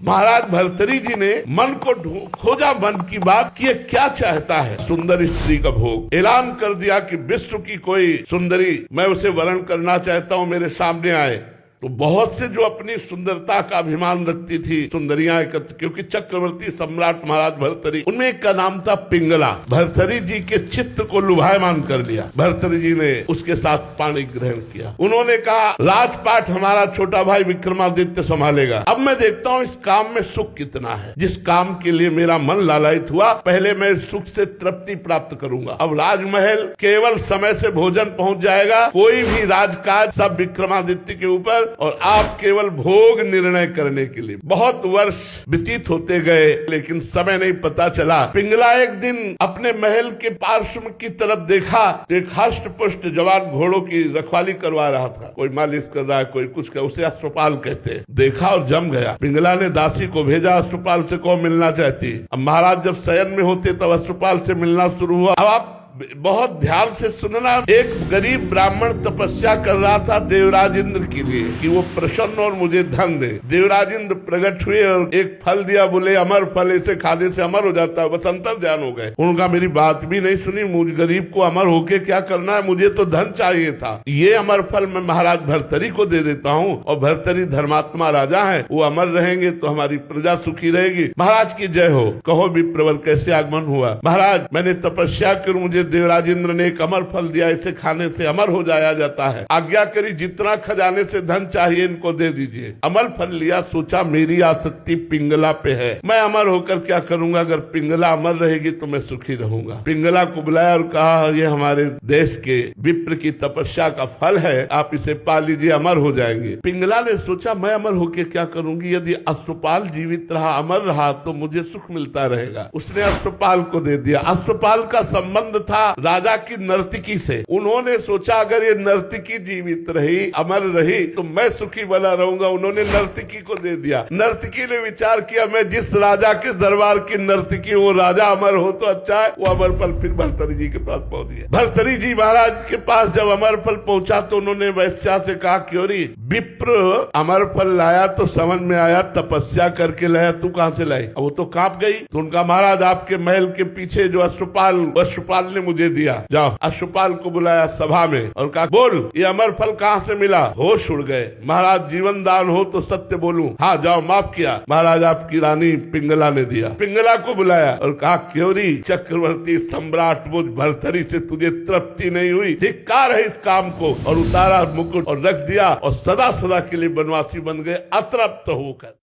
महाराज भर्तरी जी ने मन को खोजा, मन की बात कि क्या चाहता है। सुंदर स्त्री का भोग ऐलान कर दिया कि विश्व की कोई सुंदरी मैं उसे वर्ण करना चाहता हूँ, मेरे सामने आए। तो बहुत से जो अपनी सुंदरता का अभिमान रखती थी सुंदरियां एकत्र, क्योंकि चक्रवर्ती सम्राट महाराज भर्तरी, उनमें एक का नाम था पिंगला। भर्तरी जी के चित्त को लुभायमान कर दिया। भर्तरी जी ने उसके साथ पाणी ग्रहण किया। उन्होंने कहा राजपाट हमारा छोटा भाई विक्रमादित्य संभालेगा। अब मैं देखता हूँ इस काम में सुख कितना है। जिस काम के लिए मेरा मन लालायित हुआ, पहले मैं सुख से तृप्ति प्राप्त करूंगा। अब राजमहल केवल समय से भोजन पहुंच जाएगा, कोई भी राजकाज सब विक्रमादित्य के ऊपर, और आप केवल भोग निर्णय करने के लिए। बहुत वर्ष व्यतीत होते गए, लेकिन समय नहीं पता चला। पिंगला एक दिन अपने महल के पार्श्व की तरफ देखा, एक हष्ट पुष्ट जवान घोड़ों की रखवाली करवा रहा था। कोई मालिश कर रहा है, कोई कुछ कर, उसे अश्वपाल कहते हैं। देखा और जम गया। पिंगला ने दासी को भेजा, अश्वपाल से कौन मिलना चाहती। अब महाराज जब शयन में होते तब अश्वपाल से मिलना शुरू हुआ। अब आप बहुत ध्यान से सुनना। एक गरीब ब्राह्मण तपस्या कर रहा था देवराज इंद्र के लिए कि वो प्रसन्न और मुझे धन दे। देवराज इंद्र प्रकट हुए और एक फल दिया, बोले अमर फल, इसे खाने से अमर हो जाता है। बस अंतर ध्यान हो गए। उनका मेरी बात भी नहीं सुनी, मुझ गरीब को अमर होके क्या करना है, मुझे तो धन चाहिए था। ये अमर फल मैं महाराज भर्तरी को दे देता हूँ, और भर्तरी धर्मात्मा राजा है, वो अमर रहेंगे तो हमारी प्रजा सुखी रहेगी। महाराज की जय हो। कहो विप्रवर कैसे आगमन हुआ। महाराज मैंने तपस्या कर मुझे देवराज इंद्र ने एक अमर फल दिया, इसे खाने से अमर हो जाया जाता है। आज्ञा करी, जितना खजाने से धन चाहिए इनको दे दीजिए। अमर फल लिया, सोचा मेरी आसक्ति पिंगला पे है, मैं अमर होकर क्या करूंगा। अगर पिंगला अमर रहेगी तो मैं सुखी रहूंगा। पिंगला को बुलाया और कहा ये हमारे देश के विप्र की तपस्या का फल है, आप इसे पा लीजिए, अमर हो जाएंगे। पिंगला ने सोचा मैं अमर होकर क्या करूंगी, यदि अश्वपाल जीवित रहा, अमर रहा, तो मुझे सुख मिलता रहेगा। उसने अश्वपाल को दे दिया। अश्वपाल का संबंध था राजा की नर्तकी से। उन्होंने सोचा अगर ये नर्तकी जीवित रही, अमर रही, तो मैं सुखी बना रहूंगा। उन्होंने नर्तकी को दे दिया। नर्तकी ने विचार किया मैं जिस राजा के दरबार की नर्तकी, वो राजा अमर हो तो अच्छा है। वो अमर फल फिर भर्तरी जी के पास पहुंच गया। भर्तरी जी महाराज के पास जब अमर फल पहुंचा तो उन्होंने वैश्या से कहा क्योरी विप्र अमर फल लाया तो समझ में आया तपस्या करके लाया, तू कहां से लाई। अब वो तो कांप गई। तो उनका महाराज आपके महल के पीछे जो अश्वपाल ने मुझे दिया। जाओ। अश्वपाल को बुलाया सभा में और कहा बोल ये अमर फल कहाँ से मिला। होश उड़ गए। महाराज जीवन दान हो तो सत्य बोलूं। हाँ जाओ, माफ किया। महाराज आपकी रानी पिंगला ने दिया। पिंगला को बुलाया और कहा क्योरी चक्रवर्ती सम्राट मुझ भर्तरी से तुझे तृप्ति नहीं हुई, धिक्कार है इस काम को। और उतारा मुकुट और रख दिया और सदा सदा के लिए बनवासी बन गए अतृप्त होकर।